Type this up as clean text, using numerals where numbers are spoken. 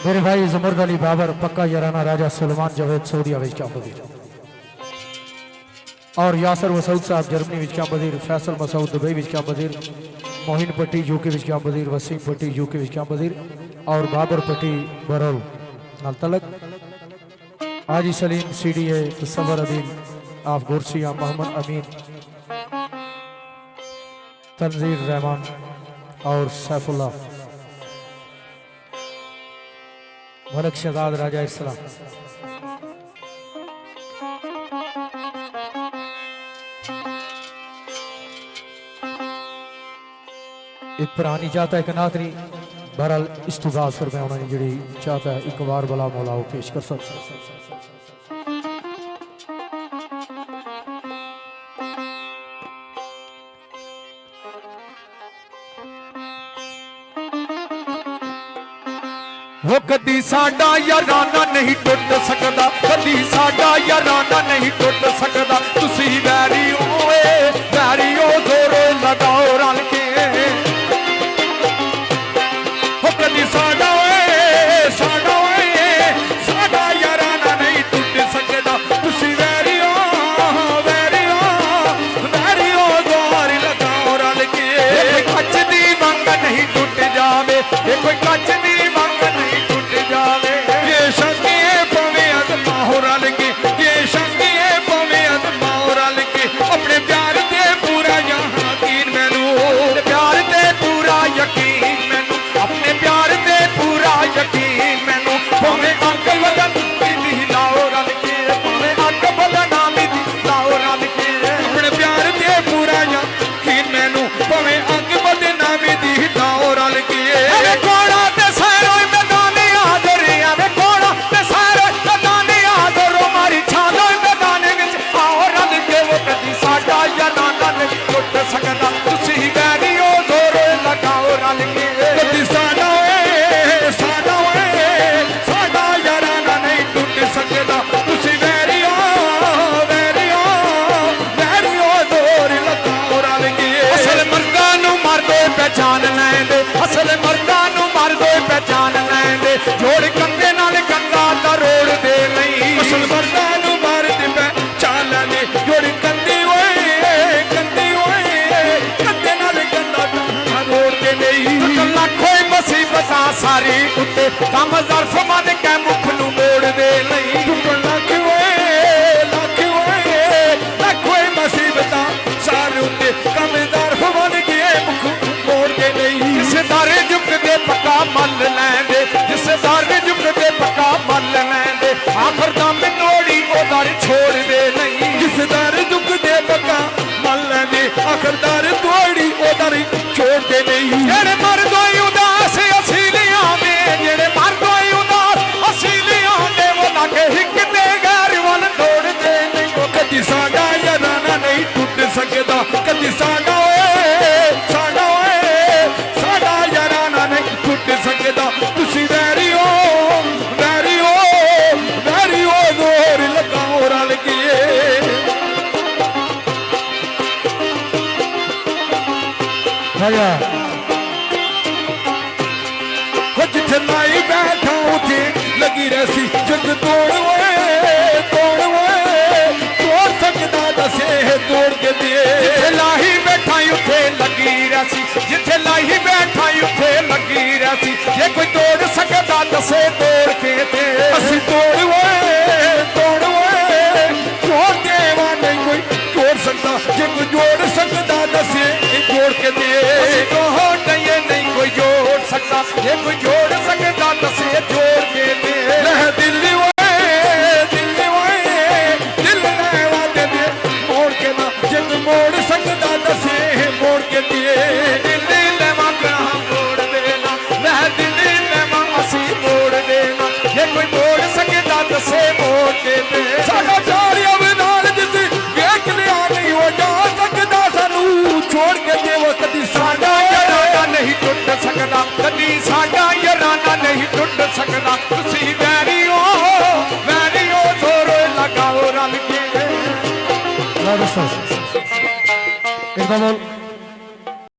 मेरे भाई जमर्द अली बाबर पक्का याराना राजा सुलेमान जवेद सऊदी विच क्या बदीर और यासर मसूद साहब जर्मनी विच क्या बदीर फैसल मसूद दुबई विच क्या बदीर मोहिन पट्टी यूके विच क्या बदीर वसीम पट्टी यूके विच क्या बदीर और बाबर पट्टी बरोल नाल तलक हाजी सलीम CDA तस्वर अदील आफ गुरसिया मोहम्मद अमीन तंजीर रहमान और सैफुल्ला मलक शहजाद राजा इस्लाम एक पुरानी चाहता है नातरी बहरहाल इस तो बाद फिर मैं उन्होंने जी चाहता है एक बार बला मौला वो पेश कर सकता वो कदी साडा याराना नहीं टुट सकदा कदी साडा याराना नहीं टुट सकदा तुसी वैरियो जोरो लगाओ रल के वो कदी साडा याराना नहीं टुट सकदा तुसी वैरियो जोर लगाओ रल के कोई कच्च दी मंग नहीं टुट जावे कोई कच्च दी मंग नहीं टुट जावे ये शंगिए पवे अदमा हो रल के ये शंगिए पवे अदमा हो रल के अपने प्यार ते पूरा यकीन मैनू प्यार ते पूरा यकीन मैनू अपने प्यार ते पूरा यकीन मैनू पवे अंग बदन दी लाओ रल के पवे अंग बदन दी लाओ रल के अपने प्यार ते पूरा यकीन मैनू पवे अंग बदन दी लाओ रल के कोड़ा ते सारो मैदाने आदर आवे कोड़ा ते सारो मैदाने आदर मारी छालो मैदाने विच आओ रल के वो कदी साडा याराना नहीं टुट सकदा तुसी वैरियो जोर लगाओ रल के कदी साडा याराना नहीं टुट सकदा तुसी वैरियो जोर लगाओ रल के असल मर्दां नू मर्दो पहचान लैंदे असल मर्दां नू मर्दो पहचान लैंदे जोड़ कंधे नाल कंधा दा रोड़ दे नहीं असल मर्दां नू मर्द पहचान लैंदे जोड़ कंधे कंधे नाल कंधा दा रोड़ दे नहीं लाखों मुसीबतां सारी उत्ते कम ज़र्फ मन के मुख नू मोड़ दे नहीं लाखों मुसीबतां सारी उत्ते कम ज़र्फ मन के मुख मोड़ दे नहीं जिस दारे झुक दे पक्का मल लैंदे जिस दारे झुक दे पक्का मल लैंदे आखिर दम नोड़ी ओ दर छोड़ दे नहीं जिस दारे झुक दे पक्का मल लैंदे आखिर दर तोड़ी ओ दर छोड़ दे नहीं जेड़े मर्दों उदास असीलियां दे जेड़े मर्दों उदास असीलियां दे वो लागे हिक दे गैर वल तोड़ दे नहीं वो कदी साडा याराना नहीं टुट सकदा कदी साडा याराना नहीं टुट सकदा तुसी वैरियो जोर लगाओ रल के राजा जिथे लाई बैठा उथे लगी रहसी जग तोड़ सकदा दसे तोड़ के दे जिथे लाही बैठा उथे लगी रहसी जिथे लाही बैठा उथे लगी रहसी जे कोई तोड़ सकदा दसे तोड़ के दे असी तोड़ देवा नहीं कोई तोड़ सकदा जे कोई जोड़ सकदा दसे जोड़ के दे असी तोड़ नहीं कोई जोड़ सकदा जे कोई जोड़ सकदा दसे जोड़ के दे रह दिल्ली मोड़ सकदा दसे मोड़ के दिए दिल्ली लेवा कहाँ मोड़ देना वह दिल्ली लेवा असी मोड़ देना ये कोई मोड़ सकदा दसे मोड़ के दे साडा चार अवनाल जिस वेख लिया नहीं हो जा सकदा सानू छोड़ के दे वो कदी साडा याराना नहीं टुट सकदा कदी साडा याराना नहीं टुट सकदा तुसी वैरियो जोर लगाओ रल के दोस्तों एक बार